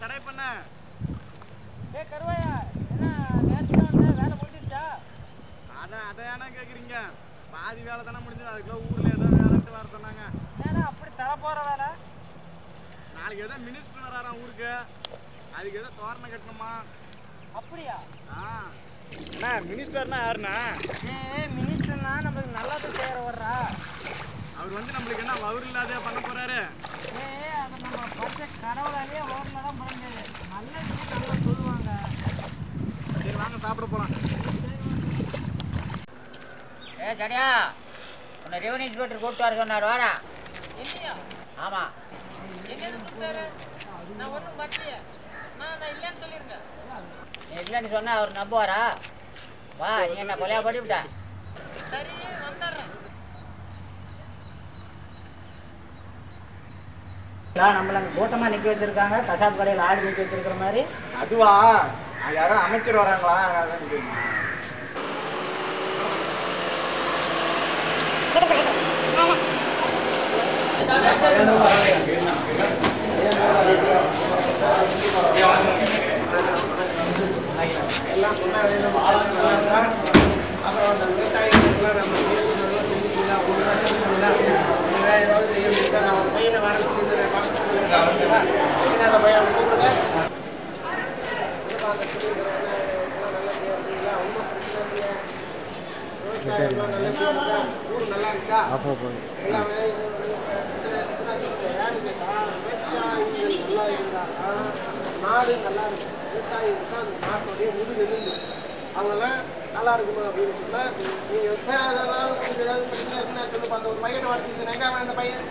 தடை பண்ண. ஏய் கருவாயா, என்ன நேரத்துல வந்த வேலை முடிஞ்சிருச்சா? அதை ஏன்னா கேட்குறீங்க? பாதி வேலை தானே முடிஞ்சது. அதுக்குள்ள ஊரில் ஏதோ வேலைன்ட்டு வர சொன்னாங்க. ஏன்னா அப்படி தர போகிற வேலை? நாளைக்கு ஏதோ மினிஸ்டர் வராராம் ஊருக்கு. அதுக்கு ஏதோ தோரணை கட்டணுமா? அப்படியா? அண்ணா மினிஸ்டர்னா யாருண்ணா? மினிஸ்டர்னா நம்மளுக்கு நல்லது செய்கிற வர்றா. அவர் வந்து நம்மளுக்கு என்ன வவுர் இல்லாத பண்ண போறாரு? அதை நம்ம படித்த கடவுளாலேயே ஓரில் தான் பிறந்தது. நல்லது நல்லா சொல்லுவாங்க. சரி வாங்க சாப்பிட போகலாம். சரியா உன்னை ரெவன்யூ இன்ஸ்பெக்டர் கூப்பிட்டு வர சொன்னார். வாடா. இல்லையா? ஆமாம். என்னன்னு கூப்பிட்டாரு? நான் ஒன்றும் வரலையே. நான் இல்லைன்னு சொல்லியிருக்கேன். நீ இல்லைன்னு சொன்னால் அவர் நம்புவாரா? வா, நீ என்ன கொலையா பண்ணிவிட்ட? சரி வந்துடுறேன். நம்மள அங்கே கூட்டமாக நிற்க வச்சுருக்காங்க. கசாப்பு கடையில் ஆடு நிற்க வச்சுருக்கிற மாதிரி. அதுவா? யாரும் அமைச்சர் வராங்களா? எல்லாம் சொன்னா அப்புறம் அந்த விவசாயிகளுக்குலாம் நம்ம செஞ்சுக்கலாம். ஒரு லட்சம் வேறு ஏதாவது செய்ய முடியுதா? நான் ஒரு பையனை வர சொல்லியிருந்தேன். அந்த பையன் கூப்பிடுங்க. விவசாயம்லாம் நல்லா ஊர் நல்லா இருக்கா? எல்லாமே யாரு கேட்டா விவசாயிகள் நல்லா இருந்தா நாடு நல்லா இருக்கும். விவசாயிகள் தான் அந்த நாட்டுடைய முதுகெலும்பு. அவங்கெல்லாம் நல்லா இருக்கணும் அப்படின்னு சொன்னால் நீங்கள் விவசாயம் உங்களுக்கு ஏதாவது பிரச்சனை இருக்குன்னா சொல்லுப்பா. அந்த ஒரு பையனை வளர்த்துருந்தேன். எங்கே அந்த பையன்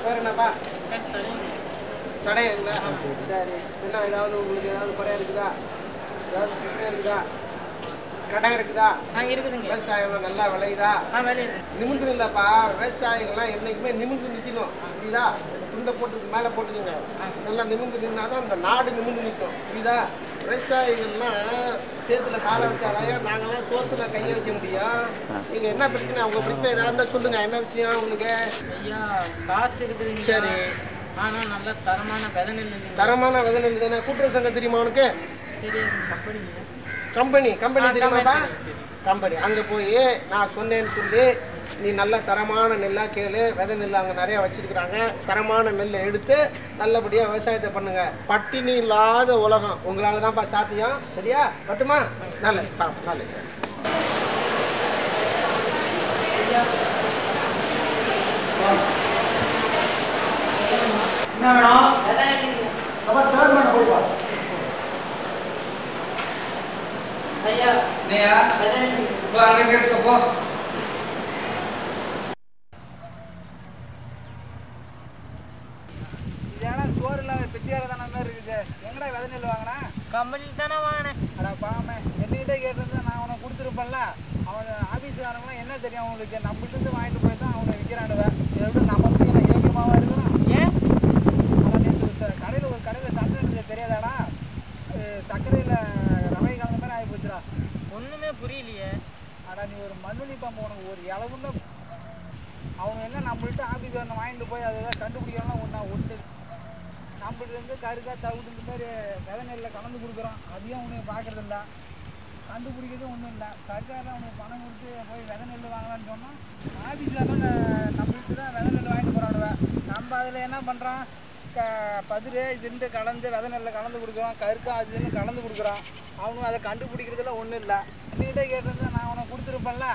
பேர் என்னப்பா? சடையா? சரி. என்ன ஏதாவது உங்களுக்கு ஏதாவது குறையா இருக்குதா? ஏதாவது பிரச்சனை இருக்குதா? கடை இருக்குதா? இருக்குதுங்க. விவசாயம் நல்லா விளையுதா? நிமிந்து இருந்தாப்பா. விவசாயிகள்லாம் என்றைக்குமே நிமிந்து நிற்கணும். புரியுதா? துண்டை போட்டு மேலே போட்டுக்கோங்க. நல்லா நிமிந்து நின்னாதான் அந்த நாடு நிமிந்து நிற்கும். புரியுதா? விவசாயிகள்லாம் சேத்துல காலை வச்சாலையா நாங்கள்லாம் சோத்துல கையை வைக்க முடியும். நீங்கள் என்ன பிரச்சனை? உங்கள் பிரச்சனை ஏதாவது இருந்தால் சொல்லுங்கள். என்ன விஷயம் உங்களுக்கு? ஐயா காசு இருக்குது. சரி. ஆனால் நல்ல தரமான விதை நெல். தரமான விதை நெல் தானே. கூட்டுறவு சங்கம் தெரியுமா உனக்கு? கம்பெனி தெரியுமாப்பா? கம்பெனி அங்கே போய் நான் சொன்னேன்னு சொல்லி நீ நல்ல தரமான நெல்லாக கேளு. விதை நெல் அங்கே நிறையா வச்சுருக்குறாங்க. தரமான நெல்லை எடுத்து நல்லபடியாக விவசாயத்தை பண்ணுங்க. பட்டினி இல்லாத உலகம் உங்களால் தான்ப்பா சாத்தியம். சரியா? பட்டுமா? நல்ல நல்ல என்ன வேணும்? ஐயா போ, அங்கே கேட்டுக்க போ. இதெல்லாம் சோறு இல்லாத பிச்சையார தானே மாதிரி இருக்குது. எங்கடா விதை நெல் வாங்கினா? கம்பெனியில் தானே வாங்கினேன். அடா பாமே, என்னகிட்ட கேட்டிருந்தா நான் அவனை கொடுத்துருப்பேன்ல. அவன் ஆஃபீஸுக்காரங்களாம் என்ன தெரியும் அவங்களுக்கு? நம்மகிட்ட வாங்கிட்டு போய் தான் அவனை விற்கிறானுவேன். இதை விட நம்ம போய் யோகியமாவாக இருக்கணும். ஏன்? ஆனால் நேற்று கடையில் ஒரு கடையில் சண்டை இருந்தது தெரியாதாடா? சர்க்கரையில் ரவை கலந்த மாதிரி ஆகி போச்சுடா. ஒன்றுமே புரியலையே. அடா நீ ஒரு மண்ணுனி பம்பு உனக்கு ஒரு இளவுன்னு அவங்க என்ன நம்மள்ட்ட ஆஃபீஸுக்காரனை வாங்கிட்டு போய் அதை தான் கண்டுபிடிக்கலாம். ஒன்று நம்மள்கிட்ட கருக்கா தவிட்டு இந்த மாதிரி விதை நெல்லில் கலந்து கொடுக்குறோம். அதையும் உனக்கு பார்க்குறது இல்லை, கண்டுபிடிக்கிறதும் ஒன்றும் இல்லை. சர்க்காரில் அவனுக்கு பணம் கொடுத்து போய் விதை நெல் வாங்கலான்னு சொன்னால் ஆஃபீஸுக்காரன் நம்மள்கிட்ட தான் விதை நெல் வாங்கிட்டு போகிறானுவேன். நம்ம அதில் என்ன பண்ணுறோம்? பதிரு இதுன்ட்டு கலந்து விதை நெல்லில் கலந்து கொடுக்குறோம். கருக்கா அதுன்னு கலந்து கொடுக்குறோம். அவனும் அதை கண்டுபிடிக்கிறதுல ஒன்றும் இல்லை. என்கிட்ட கேட்டிருந்தா நான் அவனை கொடுத்துருப்பேன்ல.